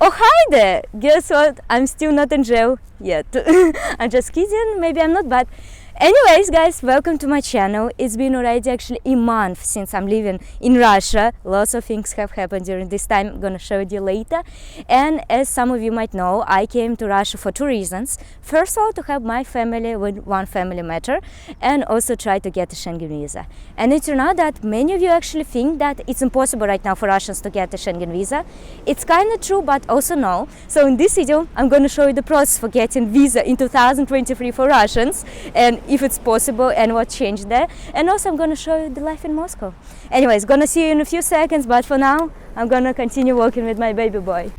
Oh, hi there! Guess what? I'm still not in jail yet. I'm just kidding, maybe I'm not, but anyways, guys, welcome to my channel. It's been already actually a month since I'm living in Russia. Lots of things have happened during this time. I'm gonna show you later. And as some of you might know, I came to Russia for two reasons. First of all, to help my family with one family matter, and also try to get a Schengen visa. And it turned out that many of you actually think that it's impossible right now for Russians to get a Schengen visa. It's kind of true, but also no. So in this video, I'm going to show you the process for getting visa in 2023 for Russians, and if it's possible and what changed there. And also I'm going to show you the life in Moscow. Anyways, gonna see you in a few seconds, but for now, I'm going to continue working with my baby boy.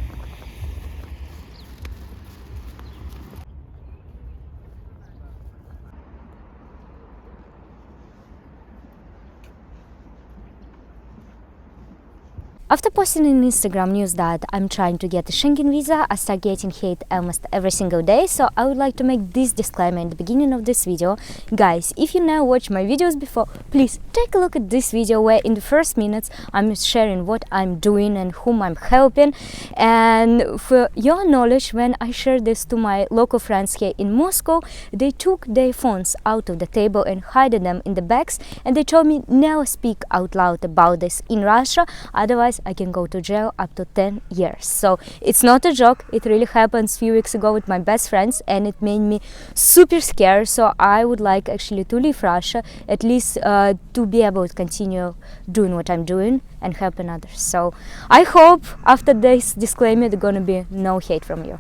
After posting in Instagram news that I'm trying to get a Schengen visa, I start getting hate almost every single day, so I would like to make this disclaimer in the beginning of this video. Guys, if you never watched my videos before, please take a look at this video where in the first minutes I'm sharing what I'm doing and whom I'm helping. And for your knowledge, when I shared this to my local friends here in Moscow, they took their phones out of the table and hid them in the bags, and they told me never speak out loud about this in Russia, otherwise I can go to jail up to 10 years. So it's not a joke, it really happened a few weeks ago with my best friends, and it made me super scared. So I would like actually to leave Russia, at least to be able to continue doing what I'm doing and helping others. So I hope after this disclaimer there's gonna be no hate from you.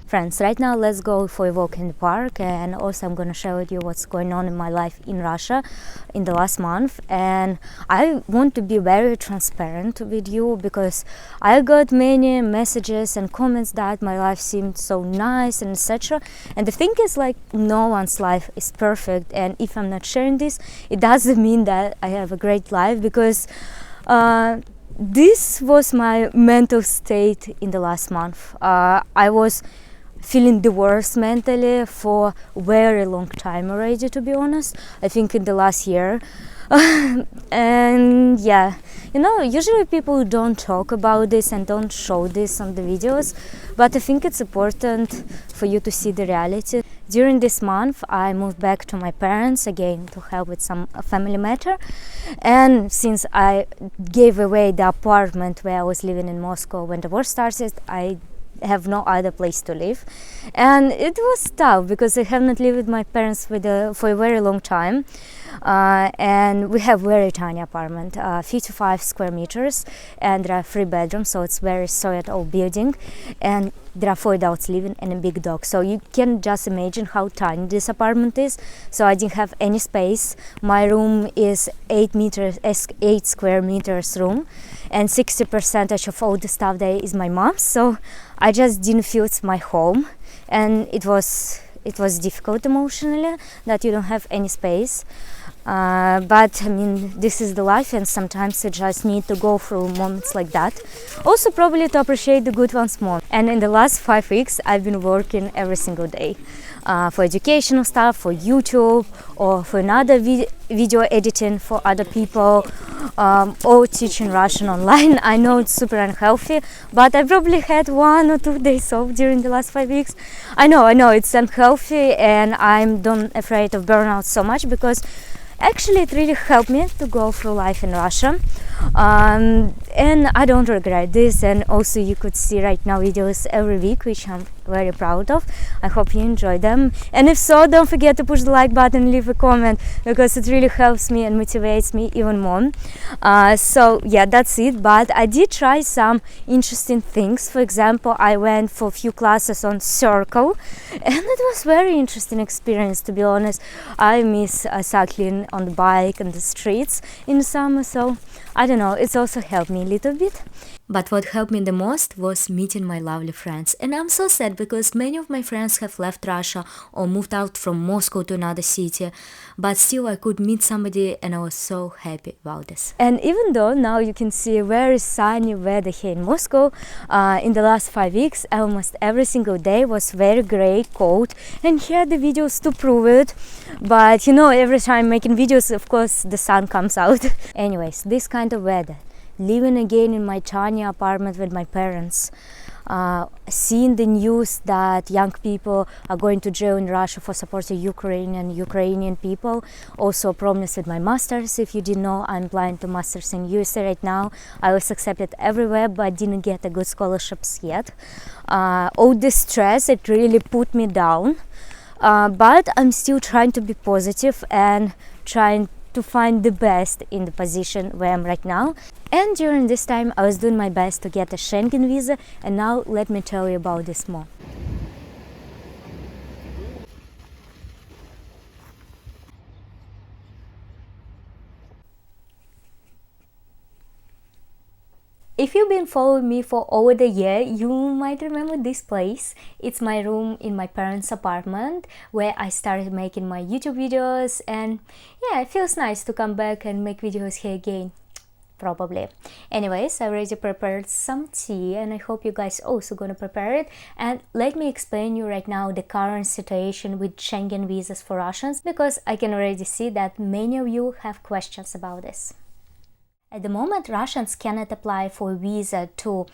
Friends, right now let's go for a walk in the park, and also I'm gonna share with you what's going on in my life in Russia in the last month. And I want to be very transparent with you because I got many messages and comments that my life seemed so nice and etc. And the thing is, like, no one's life is perfect, and if I'm not sharing this, it doesn't mean that I have a great life, because this was my mental state in the last month. I was feeling the worst mentally for a very long time already, to be honest. I think in the last year. And yeah, you know, usually people don't talk about this and don't show this on the videos, but I think it's important for you to see the reality. During this month I moved back to my parents again to help with some family matter, and since I gave away the apartment where I was living in Moscow when the war started, I have no other place to live, and it was tough because I have not lived with my parents for a very long time, and we have very tiny apartment, 55 square meters, and there are 3 bedrooms, so it's very solid old building, and there are 4 adults living and a big dog, so you can just imagine how tiny this apartment is. So I didn't have any space. My room is 8 square meters room, and 60% of all the stuff there is my mom's, so I just didn't feel it's my home, and it was difficult emotionally that you don't have any space. But I mean, this is the life, and sometimes you just need to go through moments like that. Also, probably to appreciate the good ones more. And in the last 5 weeks, I've been working every single day for educational stuff, for YouTube, or for another video editing for other people, or teaching Russian online. I know it's super unhealthy, but I probably had 1 or 2 days off during the last 5 weeks. I know it's unhealthy, and I'm not afraid of burnout so much, because actually it really helped me to go through life in Russia, and I don't regret this. And also you could see right now videos every week, which I'm very proud of. I hope you enjoy them, and if so, don't forget to push the like button, leave a comment, because it really helps me and motivates me even more. So yeah, that's it. But I did try some interesting things. For example, I went for a few classes on circle, and it was very interesting experience, to be honest. I miss cycling on the bike and the streets in the summer, so I don't know, it's also helped me a little bit. But what helped me the most was meeting my lovely friends, and I'm so sad sad because many of my friends have left Russia or moved out from Moscow to another city, but still I could meet somebody and I was so happy about this. And even though now you can see very sunny weather here in Moscow, in the last 5 weeks almost every single day was very gray, cold, and here are the videos to prove it. But you know, every time making videos, of course, the sun comes out. Anyways, this kind of weather, living again in my tiny apartment with my parents, seeing the news that young people are going to jail in Russia for supporting Ukrainian people. Also a promise with my masters. If you didn't know, I'm applying to masters in USA right now. I was accepted everywhere but didn't get a good scholarships yet. All this stress, it really put me down, but I'm still trying to be positive and trying to find the best in the position where I'm right now. And during this time I was doing my best to get a Schengen visa, and now let me tell you about this more. If you've been following me for over the year, you might remember this place. It's my room in my parents' apartment where I started making my YouTube videos, and yeah, it feels nice to come back and make videos here again. Probably. Anyways, I already prepared some tea and I hope you guys also gonna prepare it. And let me explain you right now the current situation with Schengen visas for Russians, because I can already see that many of you have questions about this. At the moment, Russians cannot apply for a visa to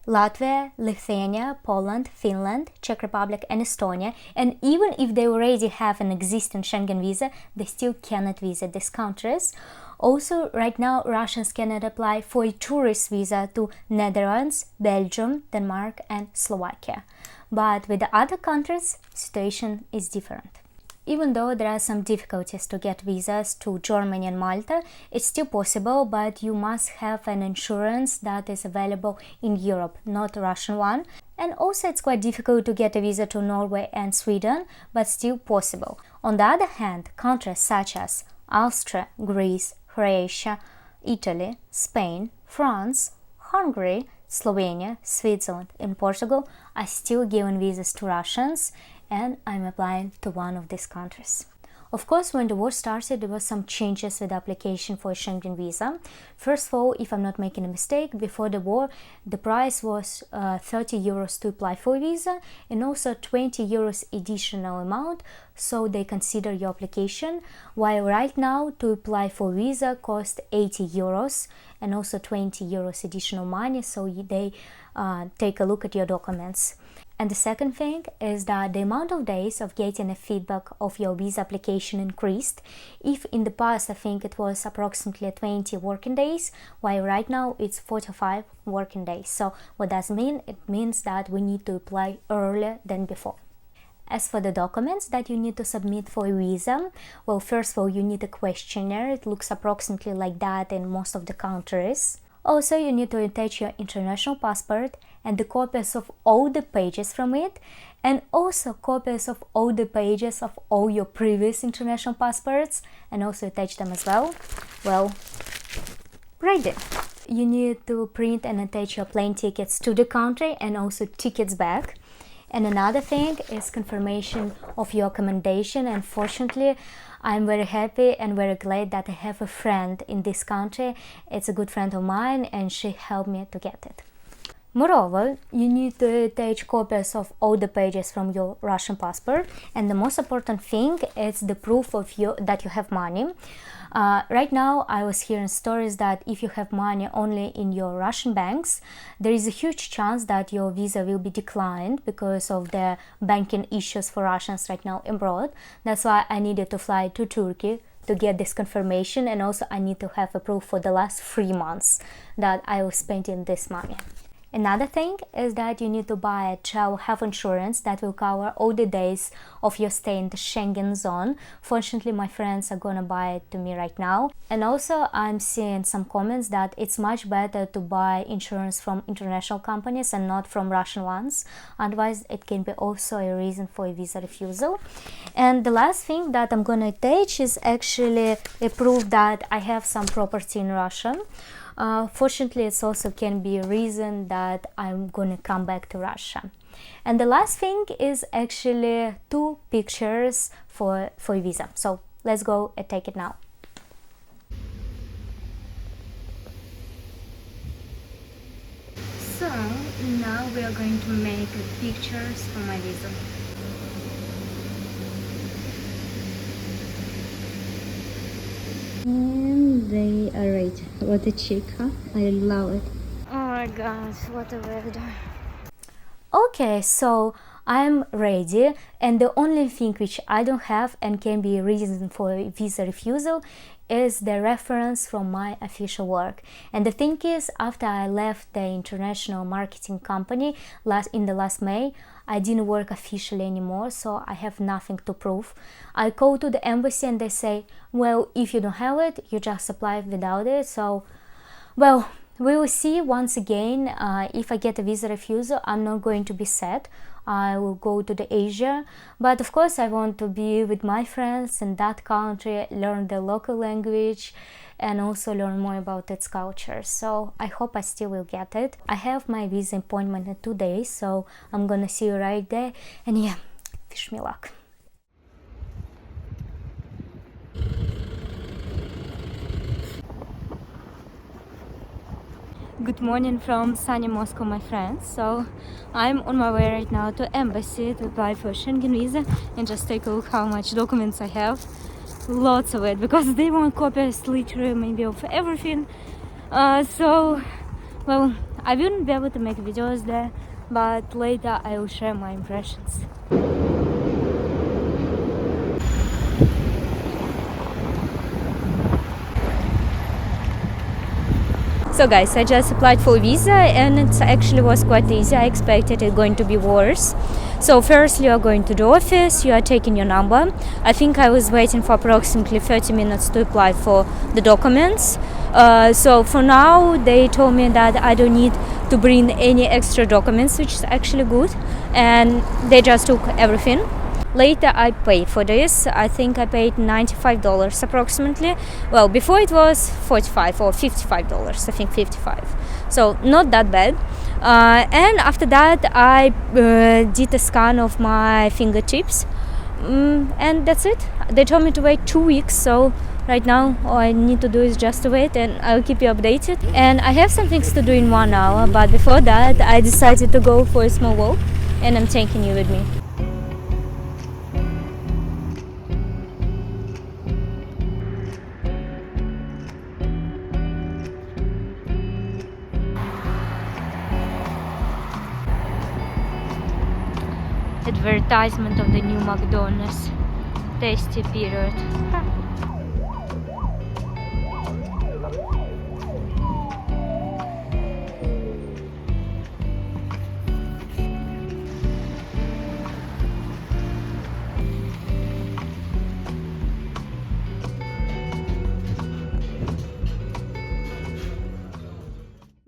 Latvia, Lithuania, Poland, Finland, Czech Republic and Estonia, and even if they already have an existing Schengen visa, they still cannot visit these countries. Also, right now, Russians cannot apply for a tourist visa to Netherlands, Belgium, Denmark and Slovakia. But with the other countries, situation is different. Even though there are some difficulties to get visas to Germany and Malta, it's still possible, but you must have an insurance that is available in Europe, not a Russian one. And also it's quite difficult to get a visa to Norway and Sweden, but still possible. On the other hand, countries such as Austria, Greece, Croatia, Italy, Spain, France, Hungary, Slovenia, Switzerland and Portugal are still giving visas to Russians, and I'm applying to one of these countries. Of course, when the war started, there were some changes with the application for a Schengen visa. First of all, if I'm not making a mistake, before the war, the price was 30 euros to apply for a visa, and also 20 euros additional amount, so they consider your application, while right now to apply for visa cost 80 euros and also 20 euros additional money, so they take a look at your documents. And the second thing is that the amount of days of getting a feedback of your visa application increased. If in the past I think it was approximately 20 working days, while right now it's 45 working days. So what does it mean? It means that we need to apply earlier than before. As for the documents that you need to submit for a visa, well, first of all, you need a questionnaire. It looks approximately like that in most of the countries. Also, you need to attach your international passport and the copies of all the pages from it, and also copies of all the pages of all your previous international passports, and also attach them as well. Well, ready. You need to print and attach your plane tickets to the country and also tickets back. And another thing is confirmation of your accommodation, and fortunately I'm very happy and very glad that I have a friend in this country. It's a good friend of mine and she helped me to get it. Moreover, you need to attach copies of all the pages from your Russian passport, and the most important thing is the proof of that you have money. Right now I was hearing stories that if you have money only in your Russian banks, there is a huge chance that your visa will be declined because of the banking issues for Russians right now abroad. That's why I needed to fly to Turkey to get this confirmation, and also I need to have a proof for the last 3 months that I was spending this money. Another thing is that you need to buy a travel health insurance that will cover all the days of your stay in the Schengen zone. Fortunately, my friends are gonna buy it to me right now. And also, I'm seeing some comments that it's much better to buy insurance from international companies and not from Russian ones. Otherwise, it can be also a reason for a visa refusal. And the last thing that I'm gonna attach is actually a proof that I have some property in Russia. Fortunately, it also can be a reason that I'm gonna come back to Russia. And the last thing is actually 2 pictures for visa. So let's go and take it now. So now we are going to make pictures for my visa. And they are right. What a chick, huh? I love it. Oh my god, what a weather. Okay, so I'm ready, and the only thing which I don't have and can be a reason for visa refusal is the reference from my official work. And the thing is, after I left the international marketing company in the last May, I didn't work officially anymore, so I have nothing to prove. I go to the embassy and they say, well, if you don't have it, you just apply without it. So, well, we will see once again. If I get a visa refusal, I'm not going to be sad. I will go to the Asia, but of course I want to be with my friends in that country, learn the local language, and also learn more about its culture. So I hope I still will get it. I have my visa appointment in 2 days, so I'm gonna see you right there. And yeah, wish me luck. Good morning from sunny Moscow, my friends. So I'm on my way right now to embassy to apply for Schengen visa and just take a look how much documents I have. Lots of it, because they want copies literally maybe of everything. So, well, I wouldn't be able to make videos there, but later I will share my impressions. So guys, I just applied for a visa and it actually was quite easy. I expected it going to be worse. So first you are going to the office, you are taking your number. I think I was waiting for approximately 30 minutes to apply for the documents. So for now they told me that I don't need to bring any extra documents, which is actually good. And they just took everything. Later I paid for this. I think I paid $95 approximately. Well, before it was $45 or $55. I think 55. So not that bad. And after that I did a scan of my fingertips. And that's it. They told me to wait 2 weeks. So right now all I need to do is just to wait, and I'll keep you updated. And I have some things to do in 1 hour. But before that I decided to go for a small walk, and I'm taking you with me. Advertisement of the new McDonald's. Tasty period.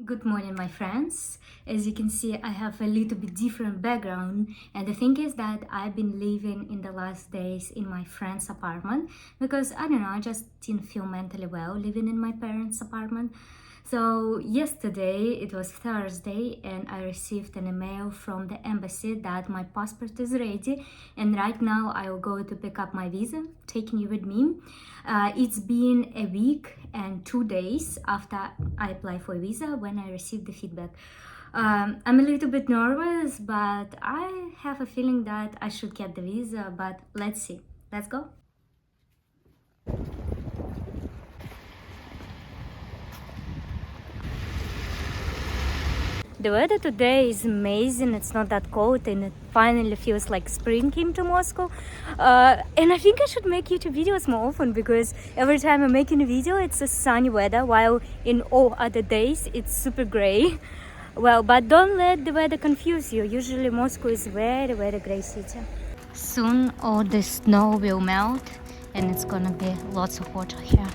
Good morning, my friends. As you can see, I have a little bit different background, and the thing is that I've been living in the last days in my friend's apartment because I don't know, I just didn't feel mentally well living in my parents' apartment. So yesterday, it was Thursday, and I received an email from the embassy that my passport is ready, and right now I will go to pick up my visa, taking you with me. It's been a week and 2 days after I applied for a visa when I received the feedback. I'm a little bit nervous, but I have a feeling that I should get the visa, but let's see. Let's go. The weather today is amazing. It's not that cold and it finally feels like spring came to Moscow. And I think I should make YouTube videos more often, because every time I'm making a video it's a sunny weather, while in all other days it's super gray. Well, but don't let the weather confuse you. Usually Moscow is very, very gray city. Soon all the snow will melt and it's gonna be lots of water here.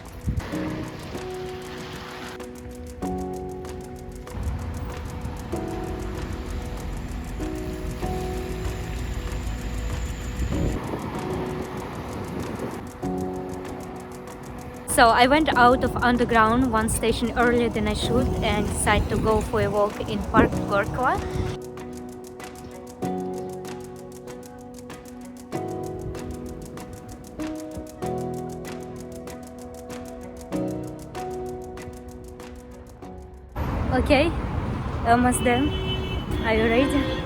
So I went out of underground 1 station earlier than I should and decided to go for a walk in Park Gorkova. Okay, almost there. Are you ready?